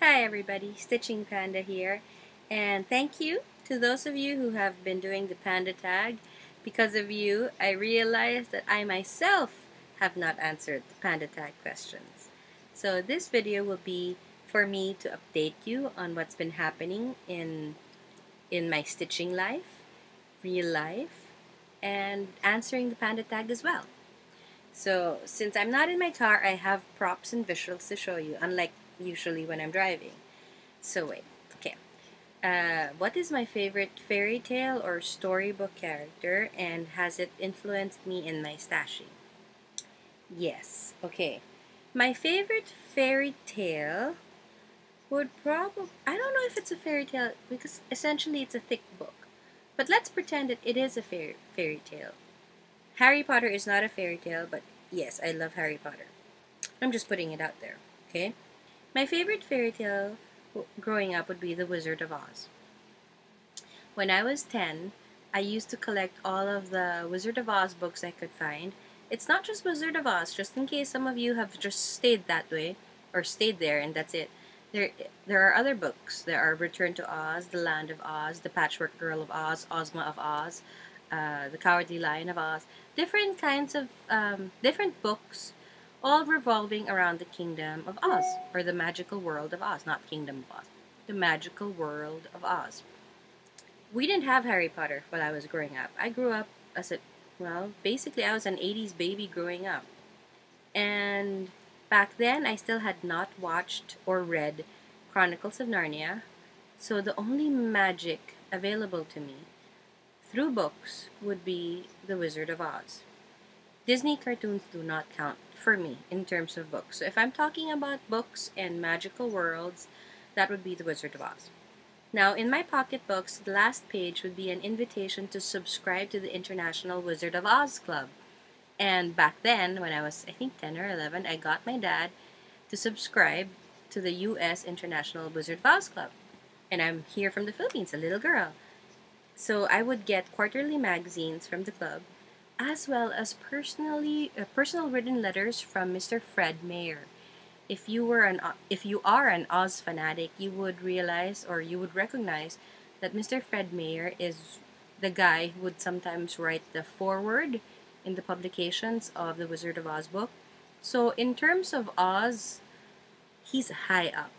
Hi everybody, Stitching Panda here, and thank you to those of you who have been doing the Panda tag. Because of you, I realized that I myself have not answered the Panda tag questions. So this video will be for me to update you on what's been happening in my stitching life, real life, and answering the Panda tag as well. So since I'm not in my car, I have props and visuals to show you, unlike usually when I'm driving. So wait, okay. What is my favorite fairy tale or storybook character, and has it influenced me in my stashing? Yes, okay. My favorite fairy tale would probably... I don't know if it's a fairy tale, because essentially it's a thick book. But let's pretend that it is a fairy tale. Harry Potter is not a fairy tale, but yes, I love Harry Potter. I'm just putting it out there, okay? My favorite fairy tale growing up would be The Wizard of Oz. When I was 10, I used to collect all of the Wizard of Oz books I could find. It's not just Wizard of Oz, just in case some of you have just stayed that way, or stayed there and that's it. There are other books. There are Return to Oz, The Land of Oz, The Patchwork Girl of Oz, Ozma of Oz, The Cowardly Lion of Oz. Different kinds of, different books, all revolving around the Kingdom of Oz, or the magical world of Oz, not Kingdom of Oz. The magical world of Oz. We didn't have Harry Potter while I was growing up. I grew up as a, well, basically I was an 80s baby growing up. And back then I still had not watched or read Chronicles of Narnia. So the only magic available to me through books would be The Wizard of Oz. Disney cartoons do not count for me in terms of books. So if I'm talking about books and magical worlds, that would be The Wizard of Oz. Now, in my pocketbooks, the last page would be an invitation to subscribe to the International Wizard of Oz Club. And back then, when I was, I think, 10 or 11, I got my dad to subscribe to the U.S. International Wizard of Oz Club. And I'm here from the Philippines, a little girl. So I would get quarterly magazines from the club, as well as personal written letters from Mr. Fred Mayer. If you are an Oz fanatic, you would realize, or you would recognize, that Mr. Fred Mayer is the guy who would sometimes write the foreword in the publications of the Wizard of Oz book. So in terms of Oz, he's high up.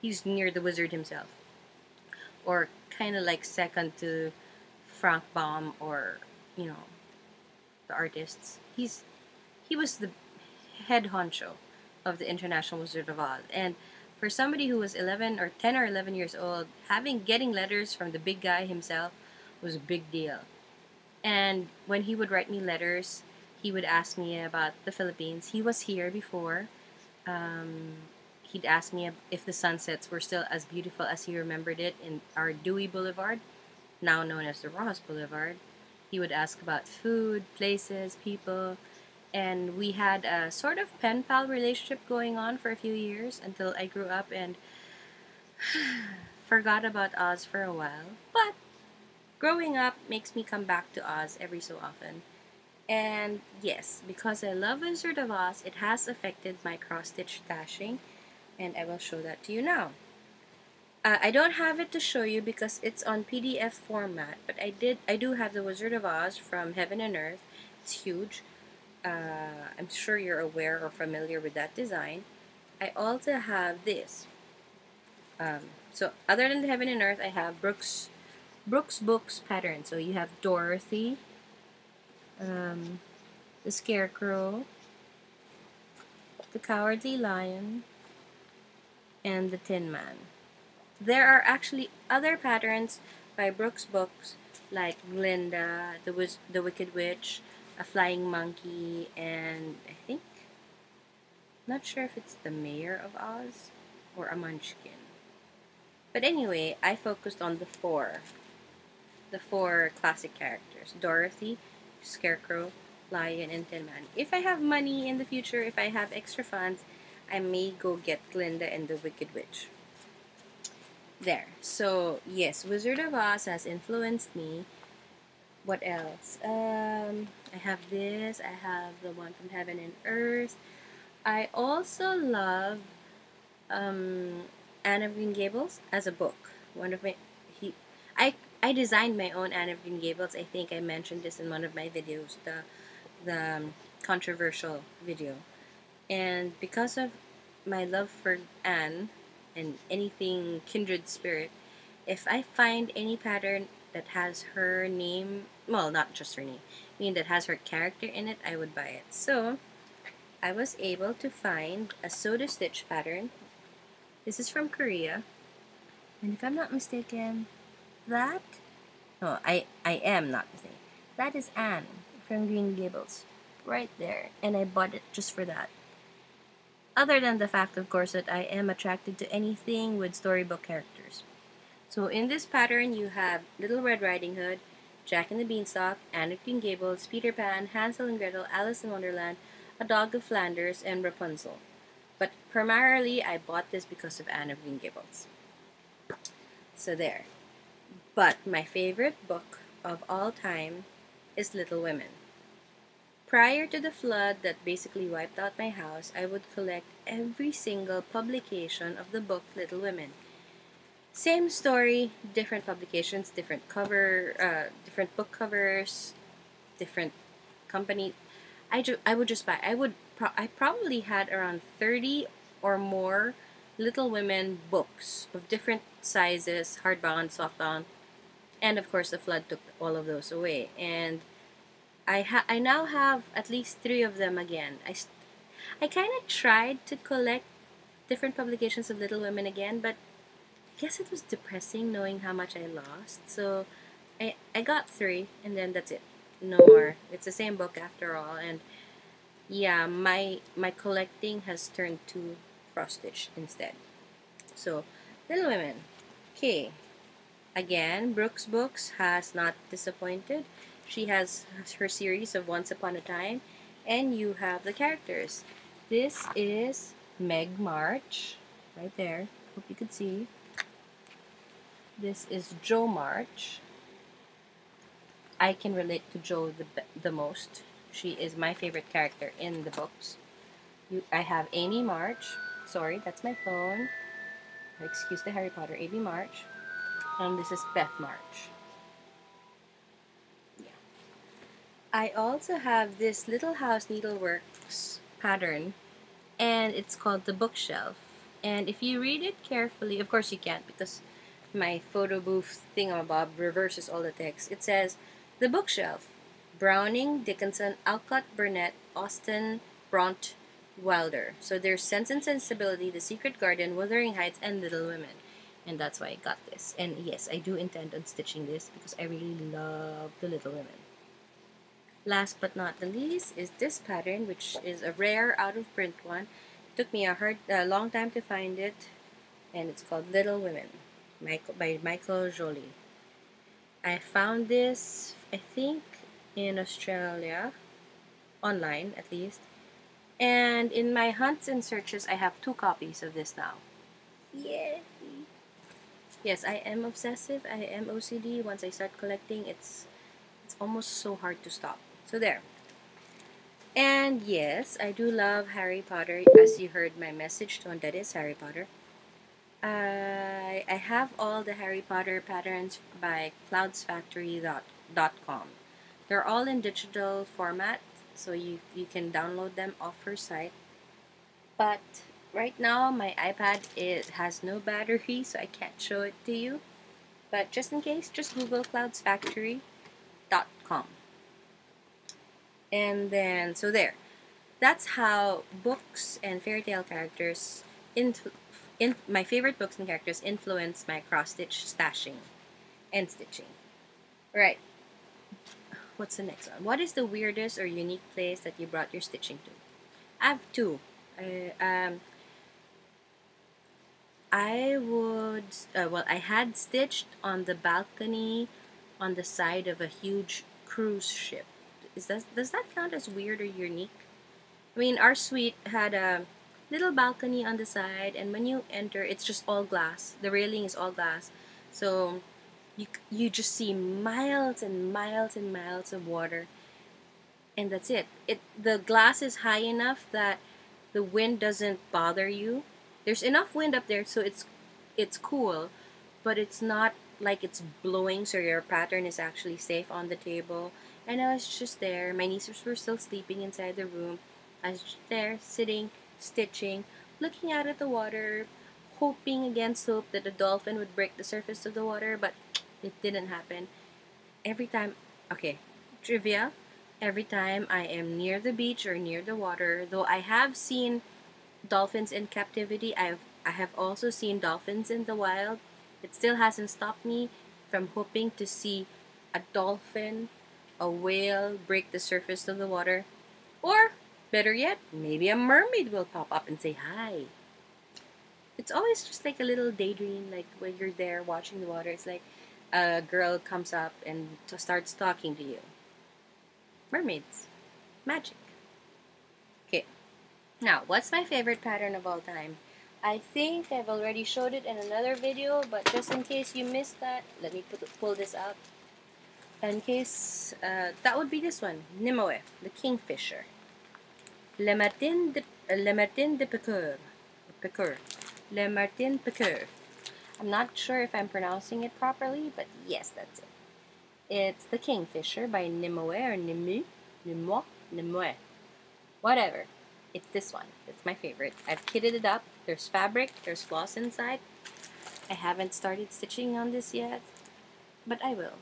He's near the wizard himself, or kind of like second to Frank Baum, or the artists. He was the head honcho of the International Wizard of Oz. And for somebody who was 11 or 10 or 11 years old, getting letters from the big guy himself was a big deal. And when he would write me letters, he would ask me about the Philippines. He was here before. He'd ask me if the sunsets were still as beautiful as he remembered it in our Dewey Boulevard, now known as the Ross Boulevard. He would ask about food, places, people, and we had a sort of pen pal relationship going on for a few years until I grew up and forgot about Oz for a while. But growing up makes me come back to Oz every so often. And yes, because I love Wizard of Oz, it has affected my cross-stitch stashing, and I will show that to you now. I don't have it to show you because it's on PDF format, but I do have the Wizard of Oz from Heaven and Earth. It's huge. I'm sure you're aware or familiar with that design. I also have this. So other than the Heaven and Earth, I have Brooks Books pattern. So you have Dorothy, the Scarecrow, the Cowardly Lion, and the Tin Man. There are actually other patterns by Brooks Books, like Glinda, the Wicked Witch, a Flying Monkey, and I think, not sure if it's the Mayor of Oz or a Munchkin. But anyway, I focused on the four classic characters: Dorothy, Scarecrow, Lion, and Tin Man. If I have money in the future, if I have extra funds, I may go get Glinda and the Wicked Witch. There. So yes, Wizard of Oz has influenced me. What else? I have this. I have the one from Heaven and Earth. I also love Anne of Green Gables as a book. One of my he, I designed my own Anne of Green Gables. I think I mentioned this in one of my videos, the controversial video. And because of my love for Anne and anything kindred spirit, if I find any pattern that has her name, well, not just her name, I mean that has her character in it, I would buy it. So I was able to find a soda stitch pattern. This is from Korea, and if I'm not mistaken, that no, I am not mistaken. That is Anne from Green Gables, right there, and I bought it just for that. Other than the fact, of course, that I am attracted to anything with storybook characters. So in this pattern, you have Little Red Riding Hood, Jack and the Beanstalk, Anne of Green Gables, Peter Pan, Hansel and Gretel, Alice in Wonderland, A Dog of Flanders, and Rapunzel. But primarily, I bought this because of Anne of Green Gables. So there. But my favorite book of all time is Little Women. Prior to the flood that basically wiped out my house, I would collect every single publication of the book Little Women. Same story, different publications, different book covers, different company. I would just buy. I probably had around 30 or more Little Women books of different sizes, hardbound, softbound, and of course the flood took all of those away. And I now have at least 3 of them again. I kind of tried to collect different publications of Little Women again, but I guess it was depressing knowing how much I lost. So I got 3, and then that's it. No more. It's the same book after all, and yeah, my collecting has turned to cross stitch instead. So Little Women. Okay. Again, Brooks Books has not disappointed. She has her series of Once Upon a Time, and you have the characters. This is Meg March, right there. Hope you could see. This is Jo March. I can relate to Jo the most. She is my favorite character in the books. I have Amy March. Sorry, that's my phone. Excuse the Harry Potter. Amy March. And this is Beth March. Yeah. I also have this Little House Needleworks pattern, and it's called The Bookshelf. And if you read it carefully, of course you can't because my photo booth thingamabob reverses all the text. It says, The Bookshelf, Browning, Dickinson, Alcott, Burnett, Austen, Bront, Wilder. So there's Sense and Sensibility, The Secret Garden, Wuthering Heights, and Little Women. And that's why I got this. And yes, I do intend on stitching this because I really love the Little Women. Last but not the least is this pattern, which is a rare out-of-print one. It took me a long time to find it, and it's called Little Women by Michael Jolie. I found this, I think, in Australia, online at least. And in my hunts and searches, I have 2 copies of this now. Yay! Yes, I am obsessive. I am OCD. Once I start collecting, it's almost so hard to stop. So there. And yes, I do love Harry Potter. As you heard my message tone, that is Harry Potter. I have all the Harry Potter patterns by cloudsfactory.com. They're all in digital format, so you can download them off her site. But right now, my iPad has no battery, so I can't show it to you. But just in case, just Google cloudsfactory.com. And then, so there. That's how books and fairy tale characters, my favorite books and characters influence my cross-stitch stashing and stitching. Right. What's the next one? What is the weirdest or unique place that you brought your stitching to? I have 2. I would, I had stitched on the balcony on the side of a huge cruise ship. Does that count as weird or unique? I mean, our suite had a little balcony on the side, and when you enter, it's just all glass. The railing is all glass, so you just see miles and miles and miles of water, and that's it. The glass is high enough that the wind doesn't bother you. There's enough wind up there, so it's it's cool, but it's not like it's blowing, so your pattern is actually safe on the table. And I was just there. My nieces were still sleeping inside the room. I was just there, sitting, stitching, looking out at the water, hoping against hope that the dolphin would break the surface of the water, but it didn't happen. Every time, okay, trivia, every time I am near the beach or near the water, though I have seen dolphins in captivity, I have also seen dolphins in the wild. It still hasn't stopped me from hoping to see a dolphin, a whale break the surface of the water, or better yet, maybe a mermaid will pop up and say hi. It's always just like a little daydream, like when you're there watching the water. It's like a girl comes up and starts talking to you. Mermaids, magic. Okay, now what's my favorite pattern of all time? I think I've already showed it in another video, but just in case you missed that, let me pull this out. In case, that would be this one, Nimue, the kingfisher. Le Martin de Piqueur. Piqueur. Le Martin Piqueur. I'm not sure if I'm pronouncing it properly, but yes, that's it. It's the Kingfisher by Nimue or Nimu. Nimue? Nimue. Whatever. It's this one. It's my favorite. I've kitted it up. There's fabric. There's floss inside. I haven't started stitching on this yet, but I will.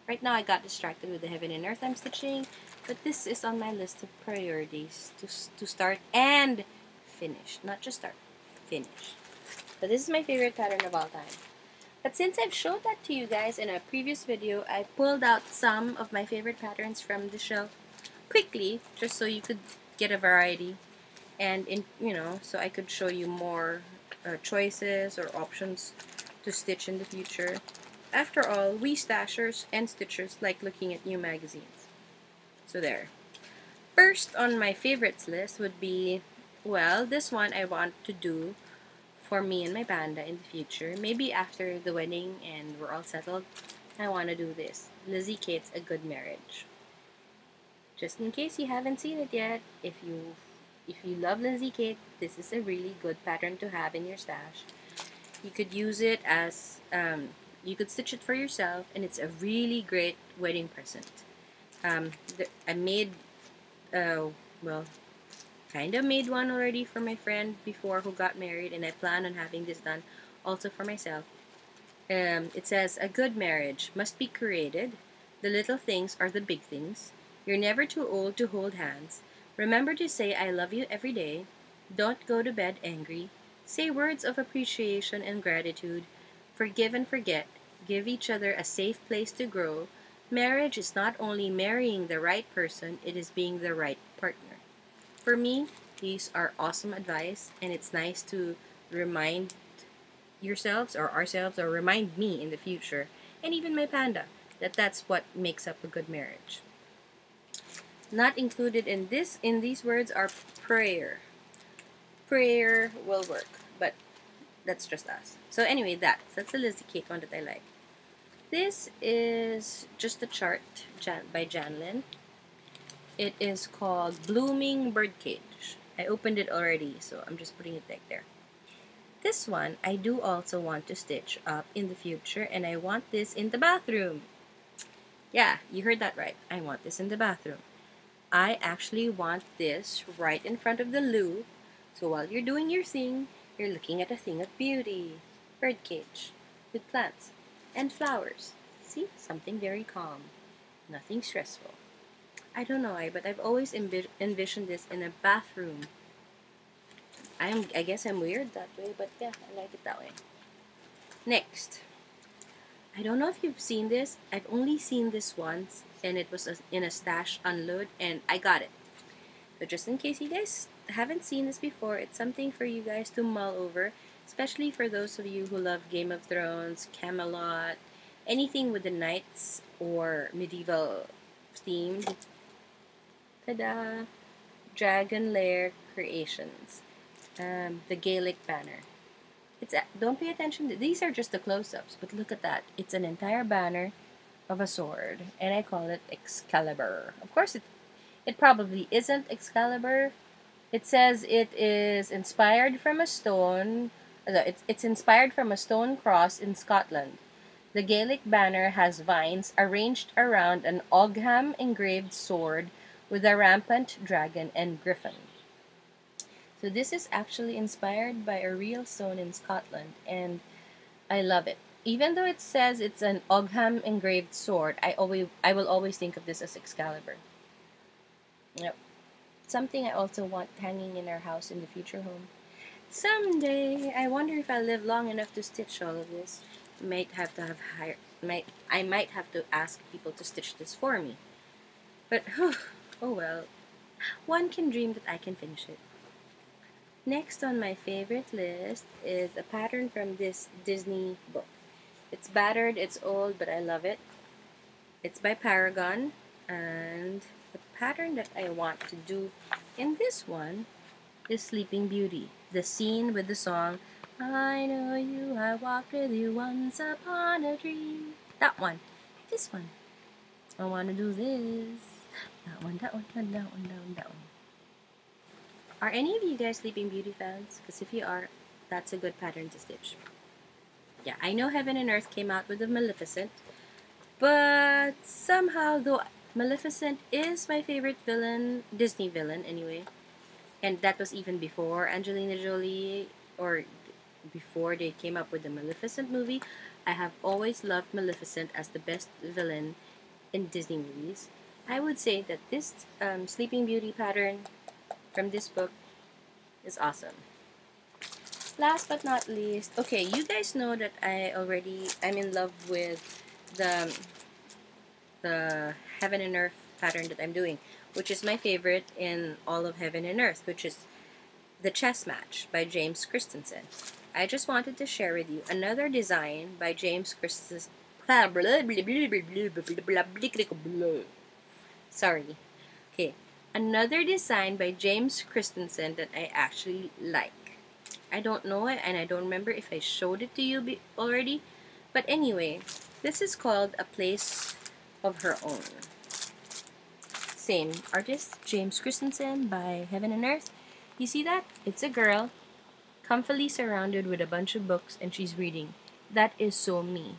Right now I got distracted with the Heaven and Earth I'm stitching, but this is on my list of priorities to start and finish. Not just start, finish. But this is my favorite pattern of all time. But since I've showed that to you guys in a previous video, I pulled out some of my favorite patterns from the shelf quickly, just so you could get a variety, and so I could show you more choices or options to stitch in the future. After all, we stashers and stitchers like looking at new magazines. So there. First on my favorites list would be, well, this one I want to do for me and my panda in the future. Maybe after the wedding and we're all settled, I want to do this. Lizzie Kate's A Good Marriage. Just in case you haven't seen it yet, if you love Lizzie Kate, this is a really good pattern to have in your stash. You could use it as, you could stitch it for yourself, and it's a really great wedding present. I made, well, kind of made one already for my friend before who got married, and I plan on having this done also for myself. It says, a good marriage must be created. The little things are the big things. You're never too old to hold hands. Remember to say I love you every day. Don't go to bed angry. Say words of appreciation and gratitude. Forgive and forget. Give each other a safe place to grow. Marriage is not only marrying the right person, it is being the right partner. For me, these are awesome advice, and it's nice to remind yourselves or ourselves, or remind me in the future, and even my panda, that that's what makes up a good marriage. Not included in these words are prayer. Prayer will work, but that's just us. So anyway, that's the Lizzie Kate one that I like. This is just a chart by Janlin. It is called Blooming Birdcage. I opened it already, so I'm just putting it back there. This one, I do also want to stitch up in the future, and I want this in the bathroom. Yeah, you heard that right. I want this in the bathroom. I actually want this right in front of the loo, so while you're doing your thing, you're looking at a thing of beauty. Birdcage with plants and flowers. See? Something very calm. Nothing stressful. I don't know why, but I've always envisioned this in a bathroom. I guess I'm weird that way, but yeah, I like it that way. Next. I don't know if you've seen this. I've only seen this once, and it was in a stash unload, and I got it. But just in case you guys haven't seen this before, it's something for you guys to mull over, especially for those of you who love Game of Thrones, Camelot, anything with the knights or medieval themed. Ta-da! Dragon Lair Creations. The Gaelic banner. Don't pay attention. These are just the close-ups, but look at that. It's an entire banner of a sword, and I call it Excalibur. Of course, it probably isn't Excalibur. It says it is inspired from a stone It's inspired from a stone cross in Scotland. The Gaelic banner has vines arranged around an Ogham engraved sword with a rampant dragon and griffin. So this is actually inspired by a real stone in Scotland, and I love it. Even though it says it's an Ogham engraved sword, I will always think of this as Excalibur. Yep. Something I also want hanging in our house in the future home. Someday, I wonder if I live long enough to stitch all of this. Might have to have hire. I might have to ask people to stitch this for me. But oh well. One can dream that I can finish it. Next on my favorite list is a pattern from this Disney book. It's battered, it's old, but I love it. It's by Paragon, and the pattern that I want to do in this one is Sleeping Beauty. The scene with the song, I know you, I walked with you once upon a dream. That one. This one. I want to do this. That one, that one, that one, that one, that one. Are any of you guys Sleeping Beauty fans? Because if you are, that's a good pattern to stitch. Yeah, I know Heaven and Earth came out with a Maleficent, but somehow, though Maleficent is my favorite villain, Disney villain anyway, and that was even before Angelina Jolie, or before they came up with the Maleficent movie, I have always loved Maleficent as the best villain in Disney movies. I would say that this Sleeping Beauty pattern from this book is awesome. Last but not least, okay, you guys know that I'm in love with the Heaven and Earth pattern that I'm doing, which is my favorite in all of Heaven and Earth, which is the Chess Match by James Christensen. I just wanted to share with you another design by James Christensen. Sorry. Okay. Another design by James Christensen that I actually like. I don't know it, and I don't remember if I showed it to you already. But anyway, this is called A Place of Her Own. Same artist, James Christensen by Heaven and Earth. You see that? It's a girl, comfily surrounded with a bunch of books, and she's reading. That is so me.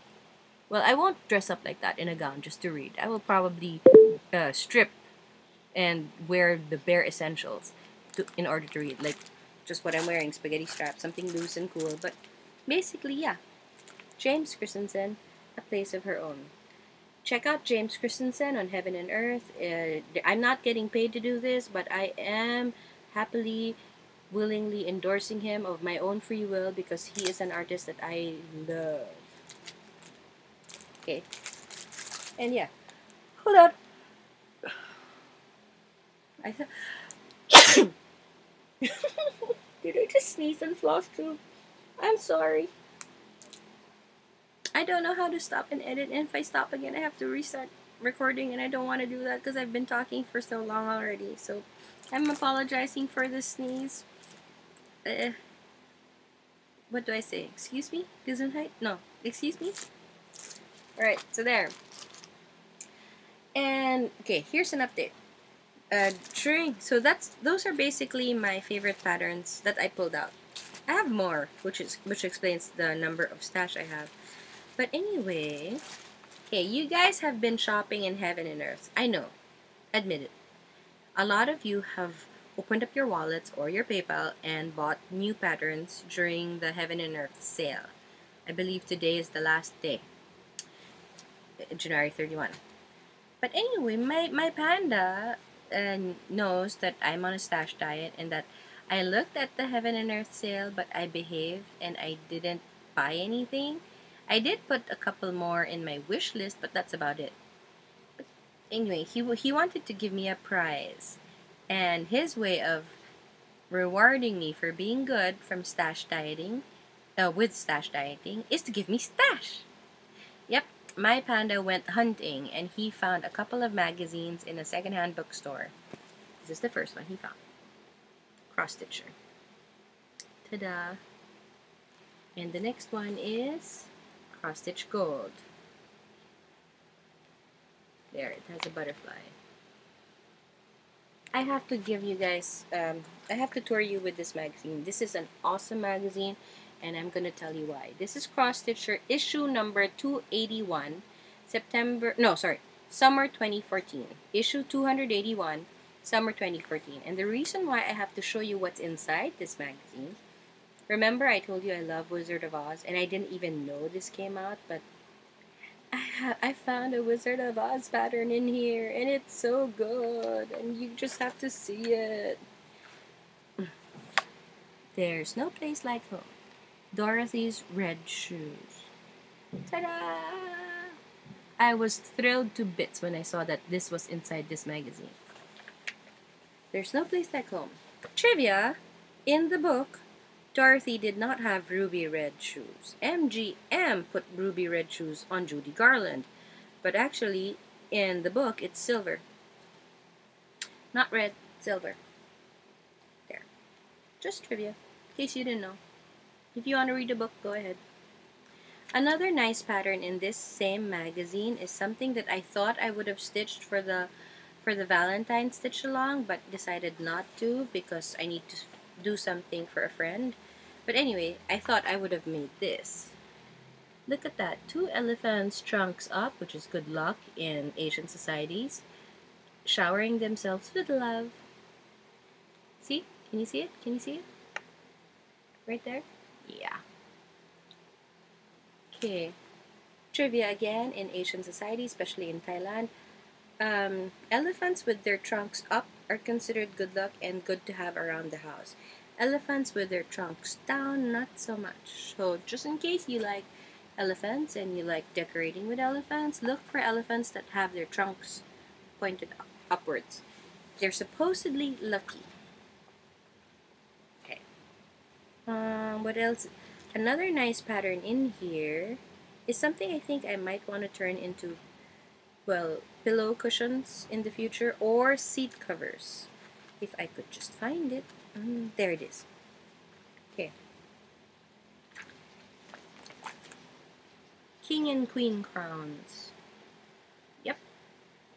Well, I won't dress up like that in a gown just to read. I will probably strip and wear the bare essentials in order to read. Like, just what I'm wearing, spaghetti strap, something loose and cool. But basically, yeah. James Christensen, A Place of Her Own. Check out James Christensen on Heaven and Earth. I'm not getting paid to do this, but I am happily, willingly endorsing him of my own free will because he is an artist that I love. Okay. And yeah. Hold up. I thought... Did I just sneeze and floss too? I'm sorry. I don't know how to stop and edit, and if I stop again, I have to restart recording, and I don't want to do that because I've been talking for so long already. So, I'm apologizing for the sneeze. What do I say? Excuse me? Gesundheit? No. Excuse me? Alright, so there. And, okay, here's an update. Those are basically my favorite patterns that I pulled out. I have more, which explains the number of stash I have. But anyway, okay, you guys have been shopping in Heaven and Earth. I know. Admit it. A lot of you have opened up your wallets or your PayPal and bought new patterns during the Heaven and Earth sale. I believe today is the last day. January 31. But anyway, my panda knows that I'm on a stash diet and that I looked at the Heaven and Earth sale, but I behaved and I didn't buy anything. I did put a couple more in my wish list, but that's about it. But anyway, he wanted to give me a prize, and his way of rewarding me for being good from stash dieting, with stash dieting, is to give me stash. Yep, my panda went hunting, and he found a couple of magazines in a secondhand bookstore. This is the first one he found. Cross stitcher. Ta-da! And the next one is Cross Stitch Gold. There, it has a butterfly. I have to give you guys, I have to tour you with this magazine. This is an awesome magazine. and I'm gonna tell you why. This is Cross Stitcher issue number 281, summer 2014. Issue 281, summer 2014. And the reason why I have to show you what's inside this magazine, remember I told you I love Wizard of Oz, and I didn't even know this came out, but I found a Wizard of Oz pattern in here, and it's so good, and you just have to see it. There's no place like home. Dorothy's Red Shoes. Ta-da! I was thrilled to bits when I saw that this was inside this magazine. There's no place like home. Trivia! In the book, Dorothy did not have ruby red shoes. MGM put ruby red shoes on Judy Garland. But actually, in the book, it's silver. Not red, silver. There. Just trivia, in case you didn't know. If you want to read the book, go ahead. Another nice pattern in this same magazine is something that I thought I would have stitched for the Valentine stitch along, but decided not to because I need to do something for a friend. But anyway, I thought I would have made this. Look at that. 2 elephants trunks up, which is good luck in Asian societies, showering themselves with love. See? Can you see it? Can you see it? Right there? Yeah. Okay. Trivia again, in Asian society, especially in Thailand, elephants with their trunks up are considered good luck and good to have around the house. Elephants with their trunks down, not so much. So just in case you like elephants and you like decorating with elephants, look for elephants that have their trunks pointed upwards. They're supposedly lucky. Okay. What else? Another nice pattern in here is something I think I might want to turn into, well, pillow cushions in the future or seat covers. If I could just find it. There it is. Okay. King and Queen crowns. Yep.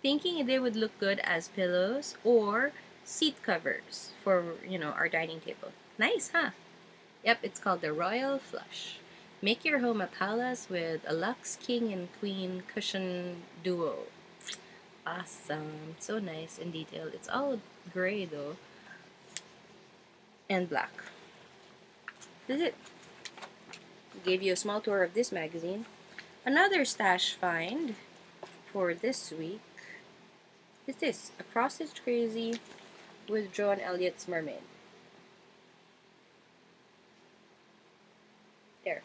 Thinking they would look good as pillows or seat covers for, our dining table. Nice, huh? Yep, it's called the Royal Flush. Make your home a palace with a luxe king and queen cushion duo. Awesome. So nice and detailed. It's all gray though. And black. This is it. Gave you a small tour of this magazine. Another stash find for this week is this. A Cross-Stitch Crazy with Joan Elliott's Mermaid. There.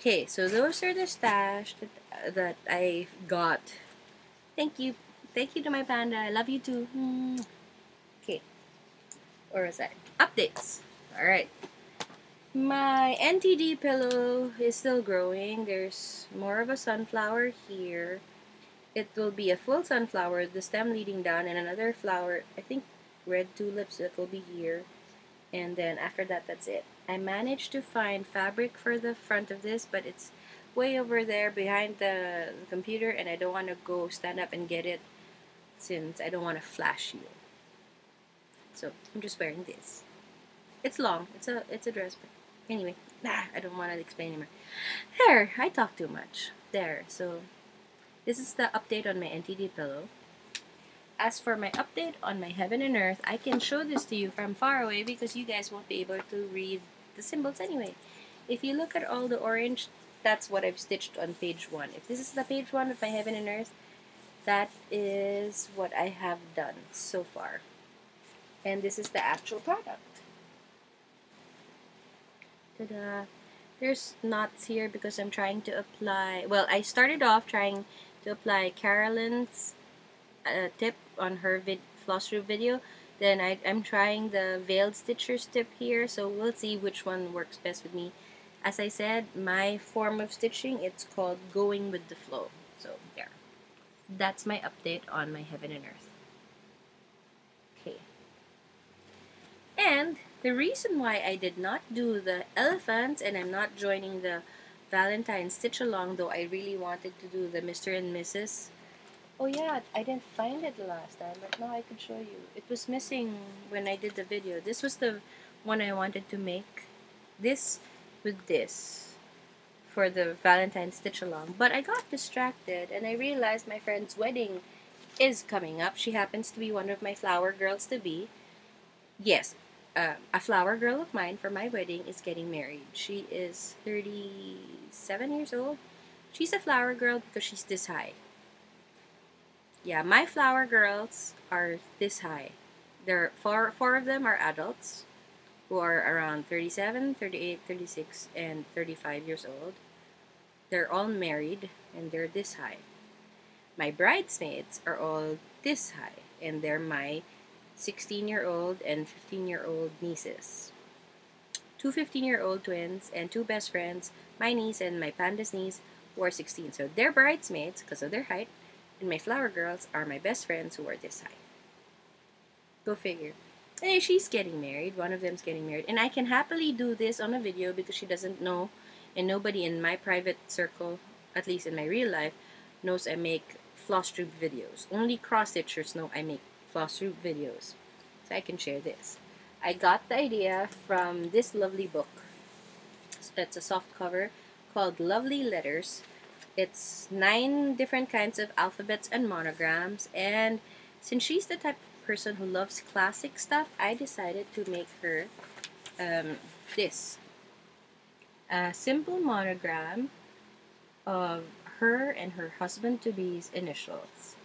Okay, so those are the stash that I got. Thank you. Thank you to my panda. I love you too. Okay. Where was that? Updates. Alright. My NTD pillow is still growing. There's more of a sunflower here. It will be a full sunflower, the stem leading down, and another flower, I think red tulips, that will be here. And then after that, that's it. I managed to find fabric for the front of this, but it's way over there behind the computer, and I don't want to go stand up and get it since I don't want to flash you. So I'm just wearing this. It's long. It's a dress, but anyway, I don't want to explain anymore. There, I talk too much. There. So this is the update on my NTD pillow. As for my update on my Heaven and Earth, I can show this to you from far away because you guys won't be able to read the symbols anyway. If you look at all the orange, that's what I've stitched on page 1. If this is the page 1 of my Heaven and Earth, that is what I have done so far. And this is the actual product. Ta-da! There's knots here because I'm trying to apply, well, I started off trying to apply Carolyn's tip on her floss through video. Then I'm trying the Veiled Stitcher's tip here, so we'll see which one works best with me. As I said, my form of stitching, it's called going with the flow. So there. That's my update on my Heaven and Earth. Okay. And the reason why I did not do the elephants and I'm not joining the Valentine stitch along, though I really wanted to do the Mr. and Mrs. Oh yeah, I didn't find it the last time, but now I could show you. It was missing when I did the video. This was the when I wanted to make this with this for the Valentine's stitch along, but I got distracted and I realized my friend's wedding is coming up. She happens to be one of my flower girls to be. Yes, a flower girl of mine for my wedding is getting married. She is 37 years old. She's a flower girl because she's this high. Yeah, my flower girls are this high. There four of them are adults who are around 37, 38, 36, and 35 years old. They're all married and they're this high. My bridesmaids are all this high and they're my 16-year-old and 15-year-old nieces. Two 15-year-old twins and two best friends, my niece and my Panda's niece, who are 16. So they're bridesmaids because of their height, and my flower girls are my best friends who are this high. Go figure. Anyway, she's getting married. One of them's getting married. And I can happily do this on a video because she doesn't know, and nobody in my private circle, at least in my real life, knows I make floss tube videos. Only cross-stitchers know I make floss tube videos. So I can share this. I got the idea from this lovely book. It's a soft cover called Lovely Letters. It's 9 different kinds of alphabets and monograms, and since she's the type of person who loves classic stuff, I decided to make her this. A simple monogram of her and her husband-to-be's initials.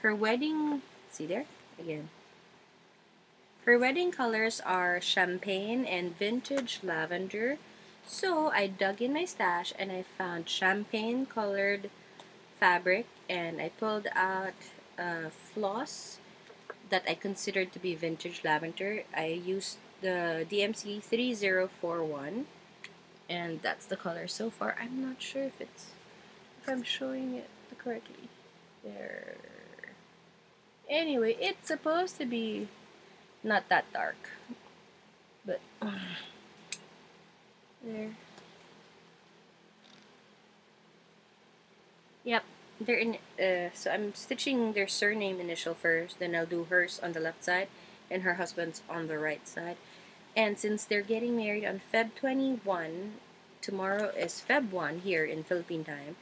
Her wedding, see there? Again. Her wedding colors are champagne and vintage lavender. So I dug in my stash and I found champagne colored fabric, and I pulled out a floss that I considered to be vintage lavender. I used the DMC 3041, and that's the color so far. I'm not sure if I'm showing it correctly. There. Anyway, it's supposed to be not that dark, but there. Yep, they're in. So I'm stitching their surname initial first, then I'll do hers on the left side, and her husband's on the right side. And since they're getting married on Feb 21, tomorrow is Feb 1 here in Philippine time,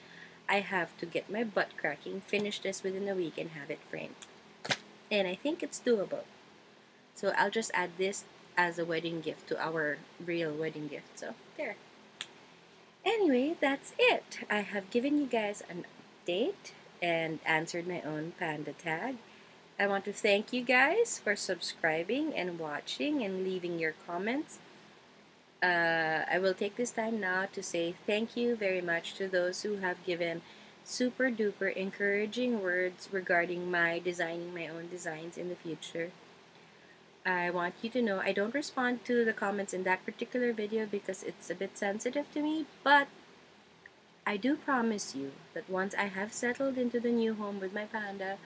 I have to get my butt cracking, finish this within a week, and have it framed. And I think it's doable. So I'll just add this as a wedding gift to our real wedding gift. So there. Anyway, that's it. I have given you guys an update and answered my own Panda tag. I want to thank you guys for subscribing and watching and leaving your comments. I will take this time now to say thank you very much to those who have given super duper encouraging words regarding my designing my own designs in the future. I want you to know I don't respond to the comments in that particular video because it's a bit sensitive to me, but I do promise you that once I have settled into the new home with my Panda,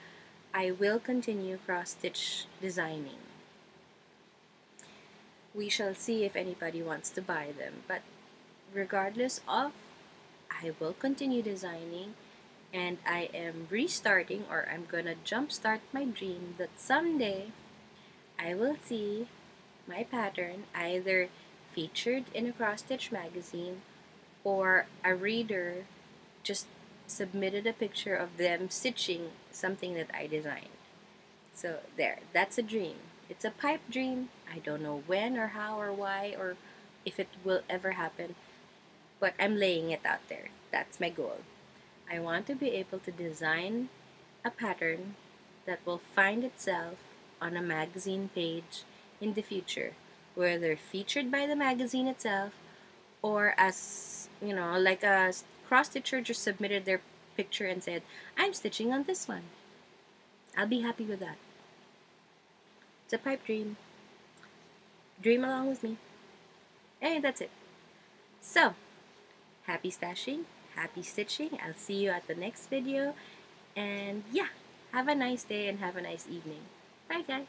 I will continue cross-stitch designing. We shall see if anybody wants to buy them, but regardless of, I will continue designing, and I am restarting, or I'm gonna jumpstart my dream that someday I will see my pattern either featured in a cross-stitch magazine or a reader just submitted a picture of them stitching something that I designed. So there, that's a dream. It's a pipe dream. I don't know when or how or why or if it will ever happen, but I'm laying it out there. That's my goal. I want to be able to design a pattern that will find itself on a magazine page in the future, whether featured by the magazine itself or as, you know, like a cross-stitcher just submitted their picture and said, I'm stitching on this one. I'll be happy with that. It's a pipe dream. Dream along with me. And that's it. So, happy stashing, happy stitching. I'll see you at the next video. And yeah, have a nice day and have a nice evening. Bye guys.